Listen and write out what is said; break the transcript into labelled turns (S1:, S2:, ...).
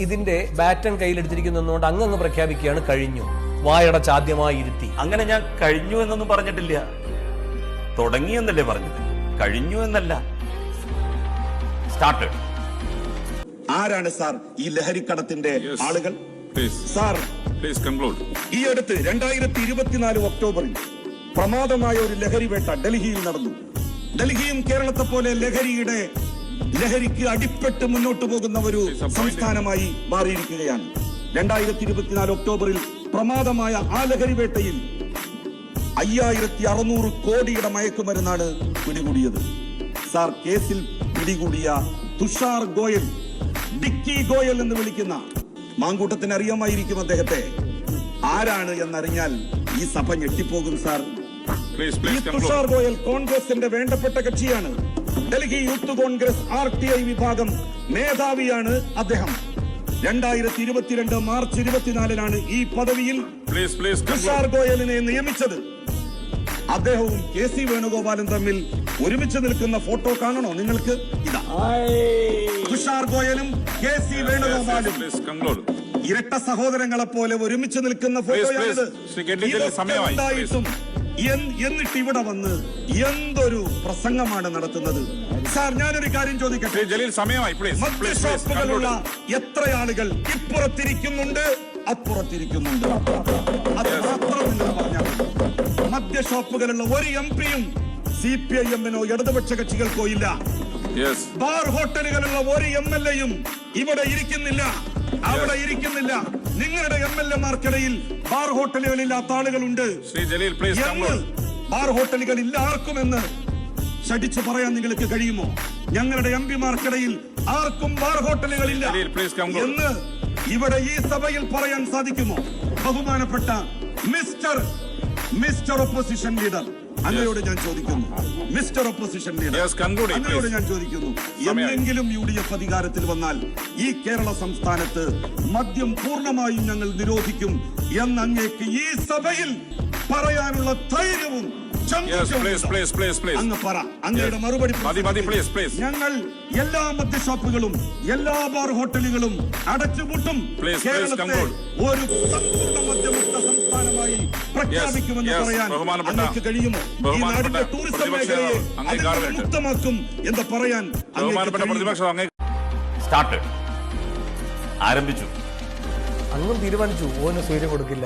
S1: ഇതിന്റെ ബാറ്റൺ കയ്യിലെടുത്തിരിക്കുന്നതുകൊണ്ട് അങ്ങ് പ്രഖ്യാപിക്കുകയാണ് കഴിഞ്ഞു, വായടച്ചാദ്യമായി ഇരുത്തി.
S2: അങ്ങനെ ഞാൻ കഴിഞ്ഞു എന്നൊന്നും പറഞ്ഞിട്ടില്ല. തുടങ്ങി എന്നല്ലേ പറഞ്ഞത്, കഴിഞ്ഞു എന്നല്ല. സ്റ്റാർട്ടഡ്.
S3: ആരാണ് സാർ ഈ ലഹരിക്കടത്തിന്റെ ആളുകൾ? സാർ ഈ അടുത്ത് 2024 ഒക്ടോബറിൽ പ്രമാദമായ ഒരു ലഹരി വേട്ട ഡൽഹിയിൽ നടന്നു. ഡൽഹിയും കേരളത്തെ പോലെ ലഹരിക്ക് അടിപ്പെട്ട് മുന്നോട്ട് പോകുന്ന ഒരു സംസ്ഥാനമായി മാറിയിരിക്കുകയാണ്. 2024 ഒക്ടോബറിൽ പ്രമാദമായ ആ ലഹരി വേട്ടയിൽ 5600 കോടിയുടെ മയക്കുമരുന്നാണ് പിടികൂടിയത്. സാർ, കേസിൽ പിടികൂടിയ തുഷാർ ഗോയൽ, ഡിക്കി ഗോയൽ എന്ന് വിളിക്കുന്ന മാങ്കൂട്ടത്തിന് അറിയാമായിരിക്കും അദ്ദേഹത്തെ. ആരാണ് എന്നറിഞ്ഞാൽ ഈ സഭ ഞെട്ടിപ്പോകും സാർ. ഈ തുഷാർ ഗോയൽ കോൺഗ്രസിന്റെ വേണ്ടപ്പെട്ട കക്ഷിയാണ്. ഡൽഹി യൂത്ത് കോൺഗ്രസ് RTI വിഭാഗം മേധാവിയാണ് അദ്ദേഹം. 2022 മാർച്ച് 24 ഈ പദവിയിൽ തുഷാർ ഗോയലിനെ നിയമിച്ചത്. അദ്ദേഹവും KC വേണുഗോപാലും തമ്മിൽ ഒരുമിച്ച് നിൽക്കുന്ന ഫോട്ടോ കാണണോ നിങ്ങൾക്ക്? ഇതാ തുഷാർ ഗോയലും KC വേണുഗോപാലും ഇരട്ട സഹോദരങ്ങളെ പോലെ ഒരുമിച്ച് നിൽക്കുന്ന ഫോട്ടോയാണിത്. എന്നിട്ട് ഇവിടെ വന്ന് എന്തൊരു പ്രസംഗമാണ് നടത്തുന്നത് സാർ. ഞാനൊരു കാര്യം ചോദിക്കട്ടെ, മദ്യഷോപ്പുകളുള്ള എത്ര ആളുകൾ ഇപ്പുറത്തിരിക്കുന്നുണ്ട്, അപ്പുറത്തിരിക്കുന്നുണ്ട്? അത് മാത്രം നിങ്ങൾ പറഞ്ഞാൽ. മദ്യഷോപ്പുകളുള്ള ഒരു MPയും CPIM-നോ ഇടതുപക്ഷ കക്ഷികൾക്കോ ഇല്ല. ബാർ ഹോട്ടലുകളുള്ള ഒരു MLA-യും ഇവിടെ ഇരിക്കുന്നില്ല, അവിടെ ഇരിക്കുന്നില്ല. നിങ്ങളുടെ MLA-മാർക്കിടയിൽ ബാർ ഹോട്ടലുകളില്ലാത്ത ആളുകളുണ്ട്. ബാർ ഹോട്ടലുകളില്ല ആർക്കുമെന്ന് ശഠിച്ചു പറയാൻ നിങ്ങൾക്ക് കഴിയുമോ? ഞങ്ങളുടെ MP-മാർക്കിടയിൽ ആർക്കും ബാർ ഹോട്ടലുകളില്ല എന്ന് ഇവിടെ ഈ സഭയിൽ പറയാൻ സാധിക്കുമോ? ബഹുമാനപ്പെട്ട മിസ്റ്റർ ഒപ്പോസിഷൻ ലീഡർ, അങ്ങയോട് ഞാൻ ചോദിക്കുന്നു. മിസ്റ്റർ ഒപ്പോസിഷൻ ലീഡർ, അങ്ങയോട് ഞാൻ ചോദിക്കുന്നു, എന്നെങ്കിലും UDF അധികാരത്തിൽ വന്നാൽ ഈ കേരള സംസ്ഥാനത്ത് മദ്യം പൂർണ്ണമായും ഞങ്ങൾ നിരോധിക്കും എന്ന് അങ്ങേക്ക് ഈ സഭയിൽ പറയാനുള്ള ധൈര്യവും അങ്ങ് പറ. അങ്ങയുടെ മറുപടി, ഞങ്ങൾ എല്ലാ മദ്യഷോപ്പുകളും എല്ലാ ബാർ ഹോട്ടലുകളും അടച്ചുപൂട്ടും, കേരളത്തെ ഒരു സമ്പൂർണ്ണ മദ്യമുക്ത സംസ്ഥാനമായി പ്രഖ്യാപിക്കുമെന്ന് പറയാൻ അങ്ങേക്ക് കഴിയുമോ? ഈ നാടിന്റെ ടൂറിസം മേഖലയെ അതിൽ മുക്തമാക്കും എന്ന് പറയാൻ
S2: സ്റ്റാർട്ട് ആരംഭിച്ചു.
S1: അങ്ങും തീരുമാനിച്ചു ഓന് സ്വൈര്യം കൊടുക്കില്ല.